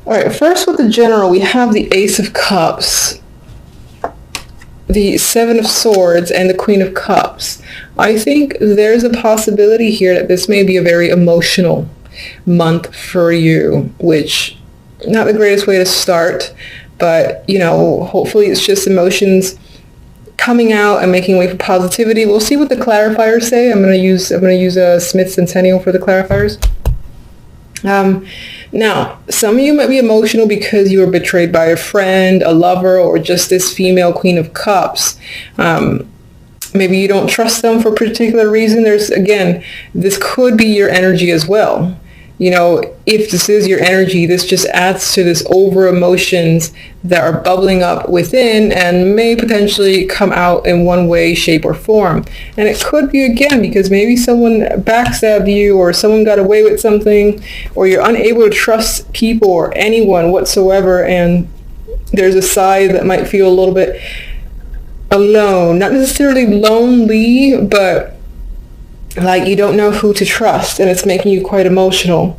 All right, first with the general, we have the Ace of Cups, the Seven of Swords, and the Queen of Cups. I think there's a possibility here that this may be a very emotional month for you, which not the greatest way to start, but hopefully it's just emotions coming out and making way for positivity. We'll see what the clarifiers say. I'm gonna use a Smith Centennial for the clarifiers. Now, some of you might be emotional because you were betrayed by a friend, a lover, or just this female Queen of Cups. Maybe you don't trust them for a particular reason. This could be your energy as well. If this is your energy, this just adds to this over emotions that are bubbling up within and may potentially come out in one way, shape, or form. And it could be, again, because maybe someone backstabbed you, or someone got away with something, or you're unable to trust people or anyone whatsoever, and there's a side that might feel a little bit alone. Not necessarily lonely, but like you don't know who to trust, and it's making you quite emotional.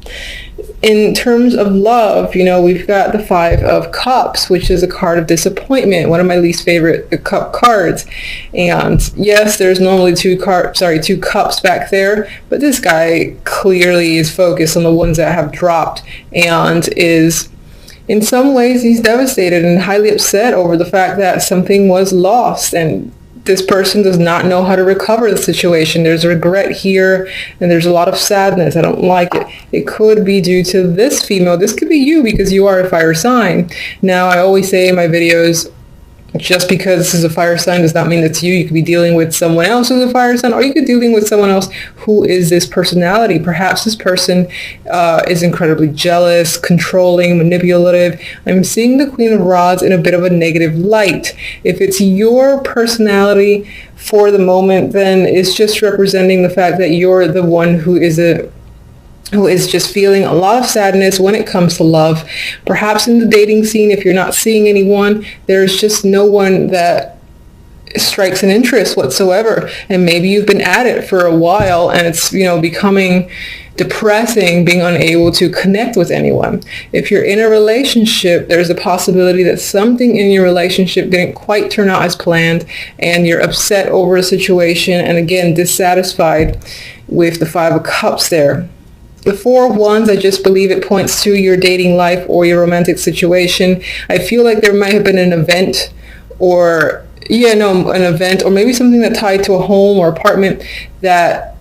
In terms of love, we've got the Five of Cups, which is a card of disappointment, one of my least favorite cup cards. And yes, there's normally two cups back there, but this guy clearly is focused on the ones that have dropped, and is, in some ways, he's devastated and highly upset over the fact that something was lost, and this person does not know how to recover the situation. There's regret here, and there's a lot of sadness. I don't like it. It could be due to this female. This could be you, because you are a fire sign. Now, I always say in my videos, just because this is a fire sign does not mean it's you. You could be dealing with someone else who's a fire sign, or you could be dealing with someone else who is this personality. Perhaps this person is incredibly jealous, controlling, manipulative. I'm seeing the Queen of Rods in a bit of a negative light. If it's your personality for the moment, then it's just representing the fact that you're the one who is just feeling a lot of sadness when it comes to love. Perhaps in the dating scene, if you're not seeing anyone, there's just no one that strikes an interest whatsoever. And maybe you've been at it for a while, and it's, becoming depressing being unable to connect with anyone. If you're in a relationship, there's a possibility that something in your relationship didn't quite turn out as planned, and you're upset over a situation, and again, dissatisfied with the Five of Cups there. The Four of Wands, I just believe it points to your dating life or your romantic situation. I feel like there might have been an event, or maybe something that tied to a home or apartment that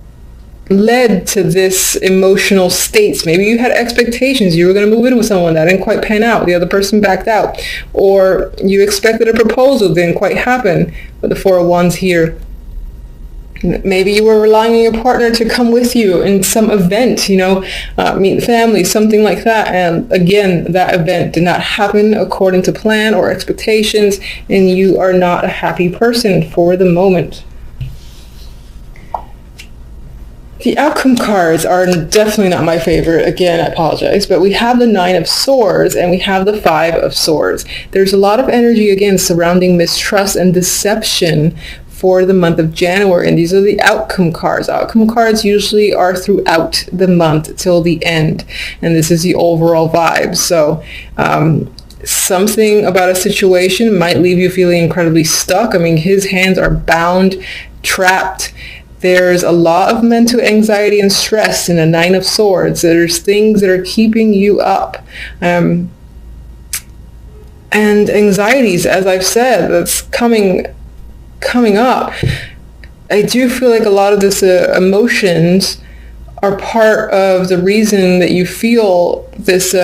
led to this emotional states. Maybe you had expectations. You were going to move in with someone that didn't quite pan out. The other person backed out. Or you expected a proposal, didn't quite happen. But the Four of Wands here, maybe you were relying on your partner to come with you in some event, meet family, something like that. And again, that event did not happen according to plan or expectations, and you are not a happy person for the moment. The outcome cards are definitely not my favorite. Again, I apologize, but we have the Nine of Swords and we have the Five of Swords. There's a lot of energy, again, surrounding mistrust and deception for the month of January, and these are the outcome cards. Outcome cards usually are throughout the month till the end, and this is the overall vibe. So something about a situation might leave you feeling incredibly stuck. I mean, his hands are bound, trapped. There's a lot of mental anxiety and stress in the Nine of Swords. There's things that are keeping you up. And anxieties, as I've said, that's coming up. I do feel like a lot of this emotions are part of the reason that you feel this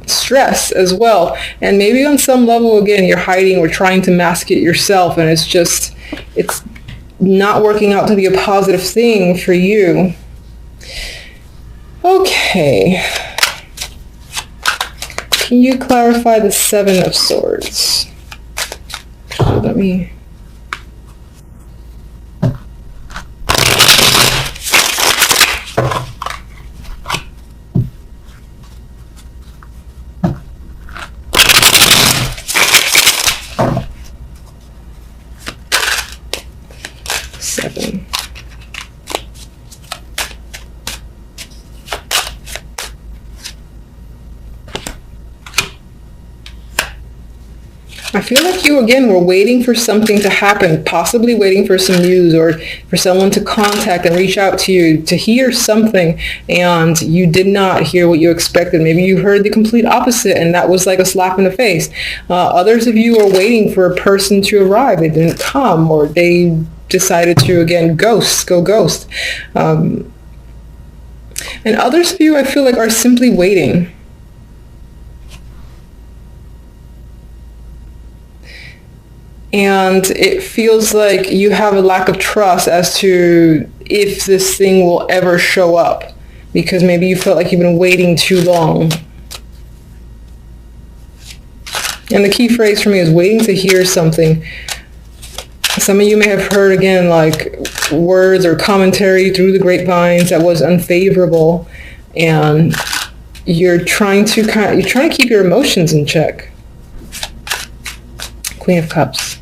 stress as well. And maybe on some level, again, you're hiding or trying to mask it yourself, and it's not working out to be a positive thing for you. Okay. Can you clarify the Seven of Swords? Let me... Seven. I feel like you, again, were waiting for something to happen, possibly waiting for some news or for someone to contact and reach out to you to hear something, and you did not hear what you expected. Maybe you heard the complete opposite, and that was like a slap in the face. Others of you are waiting for a person to arrive. They didn't come, or they decided to, again, go ghost. And others of you, I feel like, are simply waiting. And it feels like you have a lack of trust as to if this thing will ever show up, because maybe you felt like you've been waiting too long. And the key phrase for me is waiting to hear something. Some of you may have heard, again, like words or commentary through the grapevines that was unfavorable, and you're trying to keep your emotions in check. Queen of Cups.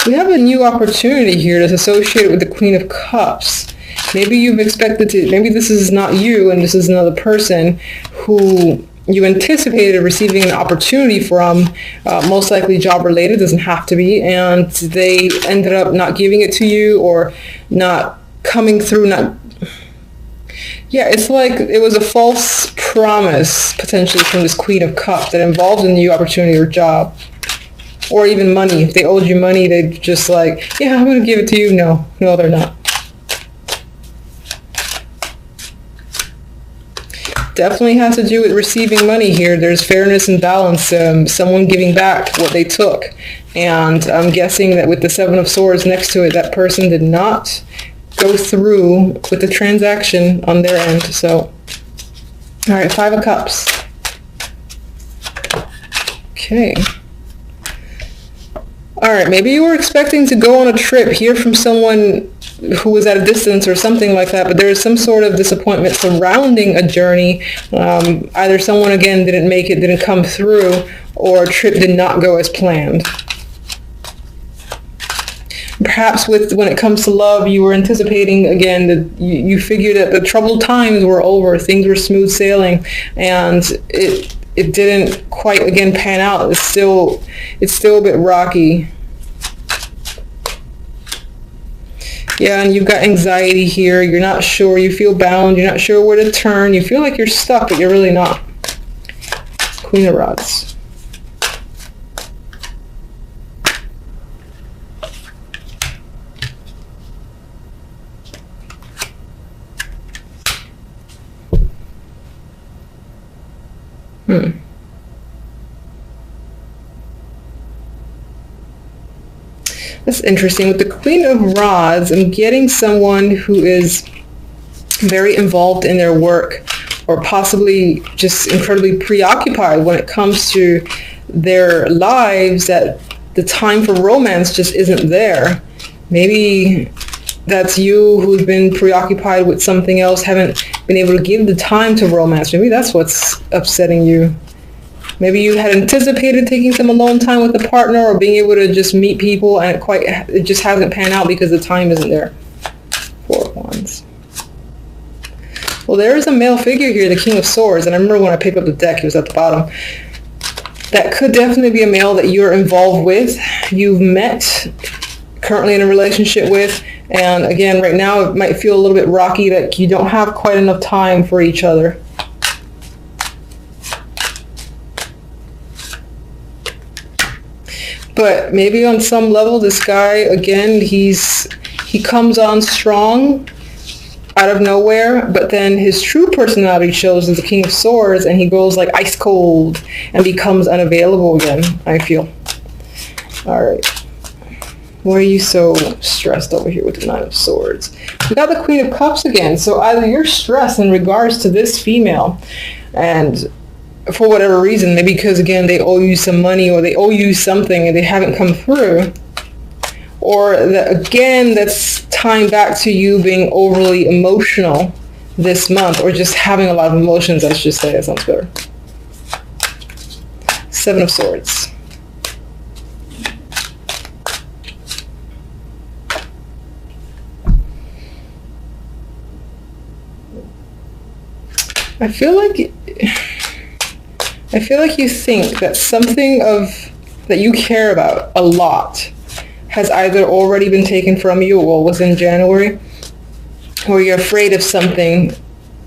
We have a new opportunity here that's associated with the Queen of Cups. Maybe you've expected to, maybe this is not you and this is another person who you anticipated receiving an opportunity from, most likely job related, doesn't have to be, and they ended up not giving it to you or not coming through, it's like it was a false promise potentially from this Queen of Cups that involved a new opportunity or job. Or even money. If they owed you money, they'd just like, yeah, I'm going to give it to you. No, they're not. Definitely has to do with receiving money here. There's fairness and balance. Someone giving back what they took. And I'm guessing that with the Seven of Swords next to it, that person did not go through with the transaction on their end. So, all right, Five of Cups. Okay. All right, maybe you were expecting to go on a trip, hear from someone who was at a distance or something like that, but there is some sort of disappointment surrounding a journey. Either someone, again, didn't make it, didn't come through, or a trip did not go as planned. Perhaps when it comes to love, you were anticipating, again, that you figured that the troubled times were over, things were smooth sailing, and it didn't quite, again, pan out. It's still a bit rocky. Yeah, and you've got anxiety here. You're not sure. You feel bound. You're not sure where to turn. You feel like you're stuck, but you're really not. Queen of Rods. That's interesting. With the Queen of Rods, I'm getting someone who is very involved in their work, or possibly just incredibly preoccupied when it comes to their lives, that the time for romance just isn't there. Maybe that's you who's been preoccupied with something else, haven't been able to give the time to romance. Maybe that's what's upsetting you. Maybe you had anticipated taking some alone time with a partner or being able to just meet people, and it just hasn't panned out because the time isn't there. Four of Wands. Well, there is a male figure here, the King of Swords, and I remember when I picked up the deck, he was at the bottom. That could definitely be a male that you're involved with, you've met, currently in a relationship with, and again, right now it might feel a little bit rocky, that you don't have quite enough time for each other. But maybe on some level, this guy, again, he comes on strong out of nowhere, but then his true personality shows as the King of Swords, and he goes like ice cold and becomes unavailable again, I feel. All right. Why are you so stressed over here with the Nine of Swords? We got the Queen of Cups again. So either you're stressed in regards to this female, and for whatever reason, maybe because, again, they owe you some money or they owe you something and they haven't come through, or that, again, that's tying back to you being overly emotional this month, or just having a lot of emotions, let's just say. That sounds better. Seven of Swords. I feel like you think that something that you care about a lot has either already been taken from you, or was in January, or you're afraid of something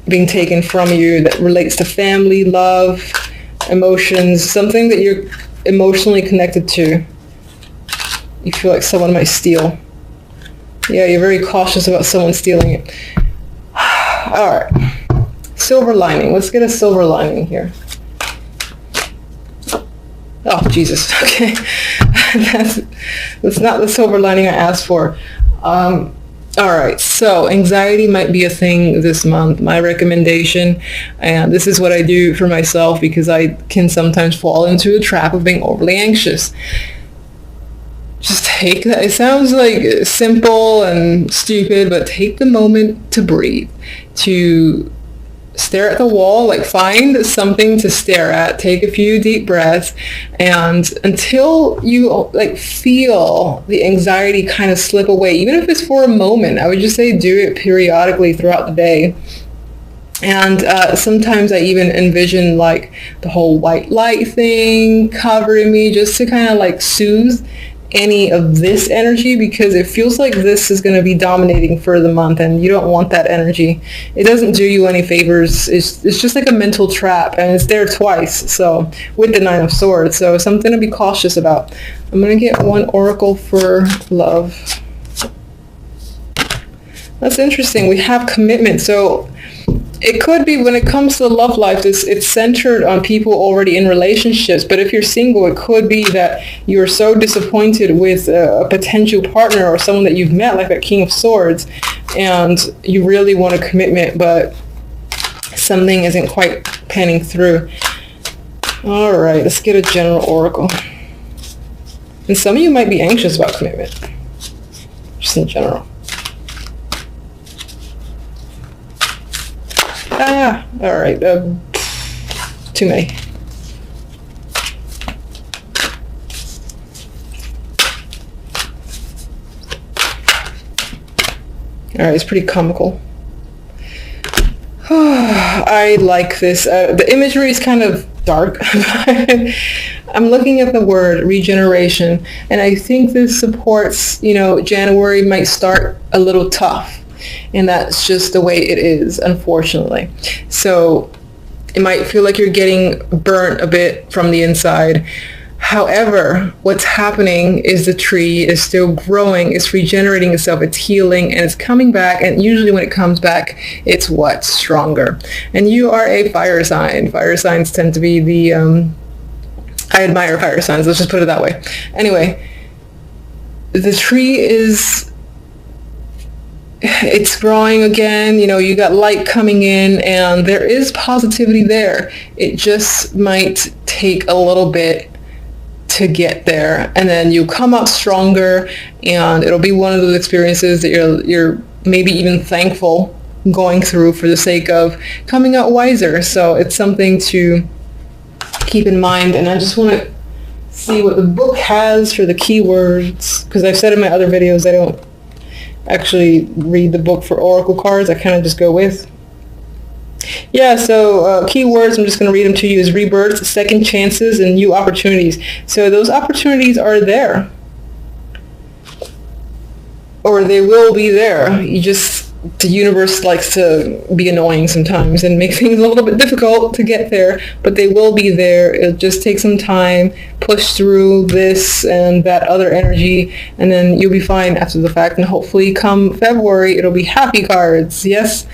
being taken from you that relates to family, love, emotions, something that you're emotionally connected to. You feel like someone might steal. Yeah, you're very cautious about someone stealing it. All right. Silver lining. Let's get a silver lining here. Oh, Jesus. Okay. That's not the silver lining I asked for. All right. So anxiety might be a thing this month. My recommendation, and this is what I do for myself because I can sometimes fall into a trap of being overly anxious. Just take that. It sounds like simple and stupid, but take the moment to breathe, to stare at the wall, like find something to stare at, take a few deep breaths, and until you like feel the anxiety kind of slip away, even if it's for a moment, I would just say do it periodically throughout the day. And sometimes I even envision like the whole white light thing covering me just to kind of like soothe any of this energy, because it feels like this is going to be dominating for the month and you don't want that energy. It doesn't do you any favors. It's just like a mental trap, and it's there twice, so with the Nine of Swords, so something to be cautious about. I'm going to get one oracle for love. That's interesting. We have commitment. So it could be when it comes to the love life, it's centered on people already in relationships. But if you're single, it could be that you're so disappointed with a potential partner or someone that you've met, like that King of Swords, and you really want a commitment, but something isn't quite panning through. All right, let's get a general oracle. And some of you might be anxious about commitment, just in general. All right, too many. All right, it's pretty comical. I like this. The imagery is kind of dark. I'm looking at the word regeneration, and I think this supports, January might start a little tough. And that's just the way it is, unfortunately. So it might feel like you're getting burnt a bit from the inside. However, what's happening is the tree is still growing, it's regenerating itself, it's healing, and it's coming back. And usually when it comes back, it's stronger. And you are a fire sign. Fire signs tend to be the, I admire fire signs, let's just put it that way. Anyway, the tree it's growing again, you got light coming in, and there is positivity there. It just might take a little bit to get there, and then you come out stronger, and it'll be one of those experiences that you're maybe even thankful going through for the sake of coming out wiser. So it's something to keep in mind. And I just want to see what the book has for the keywords, because I've said in my other videos I don't actually read the book for oracle cards. I kind of just go with. Yeah, so keywords, I'm just going to read them to you, is rebirths, second chances, and new opportunities. So those opportunities are there, or they will be there. The universe likes to be annoying sometimes and make things a little bit difficult to get there, but they will be there. It'll just take some time, push through this and that other energy, and then you'll be fine after the fact. And hopefully come February, it'll be happy cards. Yes.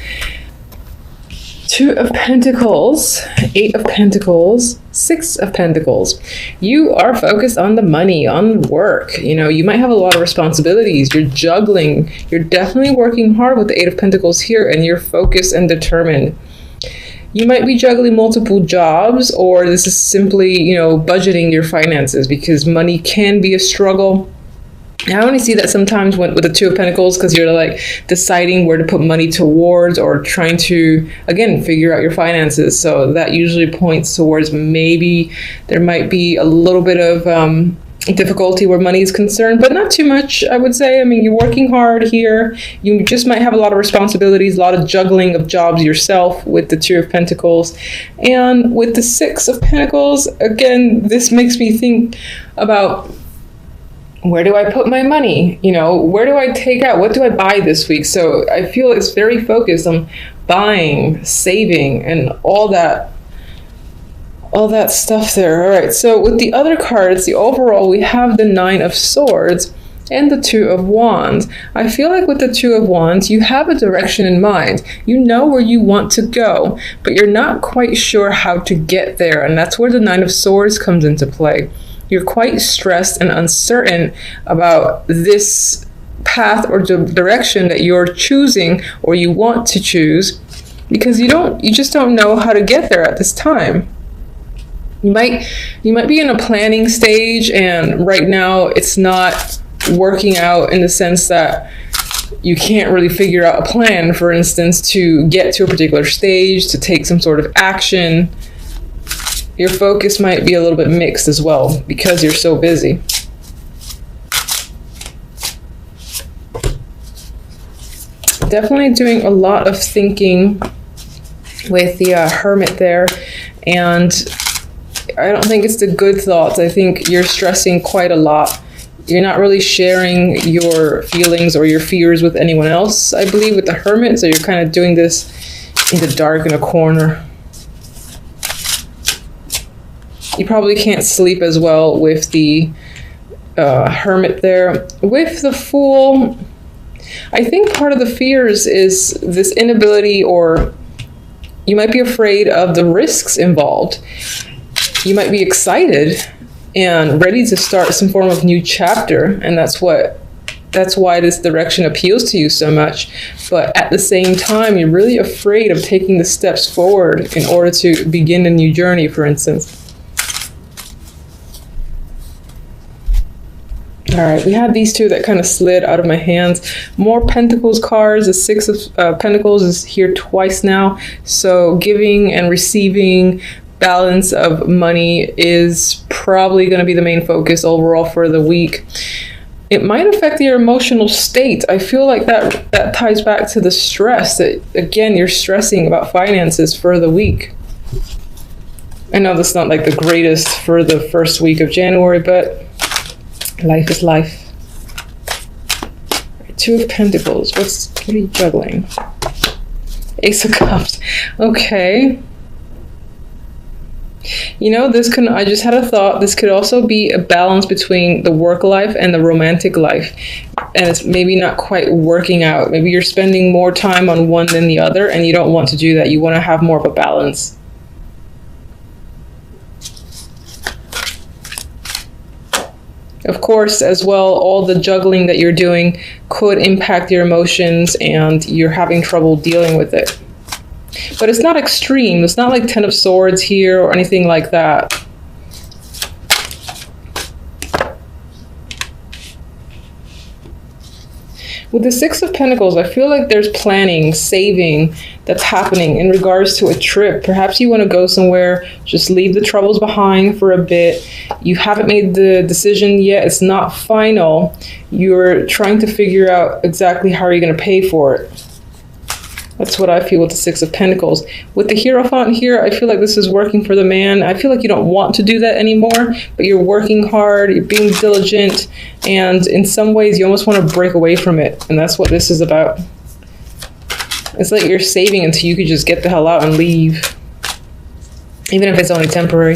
Two of Pentacles, Eight of Pentacles, Six of Pentacles. You are focused on the money, on work. You might have a lot of responsibilities. You're juggling. You're definitely working hard with the Eight of Pentacles here, and you're focused and determined. You might be juggling multiple jobs, or this is simply, budgeting your finances, because money can be a struggle. I only see that sometimes with the Two of Pentacles, because you're like deciding where to put money towards, or trying to, again, figure out your finances. So that usually points towards maybe there might be a little bit of difficulty where money is concerned, but not too much, I would say. I mean, you're working hard here. You just might have a lot of responsibilities, a lot of juggling of jobs yourself with the Two of Pentacles. And with the Six of Pentacles, again, this makes me think about, where do I put my money? You know, where do I take out? What do I buy this week? So I feel it's very focused on buying, saving, and all that stuff there. All right, so with the other cards, the overall, we have the Nine of Swords and the Two of Wands. I feel like with the Two of Wands, you have a direction in mind. You know where you want to go, but you're not quite sure how to get there. And that's where the Nine of Swords comes into play. You're quite stressed and uncertain about this path or direction that you're choosing or you want to choose, because you just don't know how to get there at this time. You might be in a planning stage, and right now it's not working out in the sense that you can't really figure out a plan, for instance, to get to a particular stage, to take some sort of action. Your focus might be a little bit mixed as well because you're so busy. Definitely doing a lot of thinking with the Hermit there, and I don't think it's the good thoughts. I think you're stressing quite a lot. You're not really sharing your feelings or your fears with anyone else, I believe, with the Hermit. So you're kind of doing this in the dark in a corner. You probably can't sleep as well with the Hermit there. With the Fool, I think part of the fears is this inability, or you might be afraid of the risks involved. You might be excited and ready to start some form of new chapter, and that's why this direction appeals to you so much. But at the same time, you're really afraid of taking the steps forward in order to begin a new journey, for instance. All right, we have these two that kind of slid out of my hands. More Pentacles cards. The Six of Pentacles is here twice now. So giving and receiving, balance of money is probably going to be the main focus overall for the week. It might affect your emotional state. I feel like that ties back to the stress that, again, you're stressing about finances for the week. I know that's not like the greatest for the first week of January, but life is life. Two of Pentacles. What are you juggling? Ace of Cups. Okay. You know, I just had a thought, this could also be a balance between the work life and the romantic life. And it's maybe not quite working out. Maybe you're spending more time on one than the other, and you don't want to do that. You want to have more of a balance. Of course, as well, all the juggling that you're doing could impact your emotions, and you're having trouble dealing with it. But it's not extreme. It's not like Ten of Swords here or anything like that. With the Six of Pentacles, I feel like there's planning, saving that's happening in regards to a trip. Perhaps you want to go somewhere, just leave the troubles behind for a bit. You haven't made the decision yet. It's not final. You're trying to figure out exactly how you're going to pay for it. That's what I feel with the Six of Pentacles. With the Hierophant here, I feel like this is working for the man. I feel like you don't want to do that anymore, but you're working hard, you're being diligent, and in some ways you almost want to break away from it. And that's what this is about. It's like you're saving until you could just get the hell out and leave, even if it's only temporary.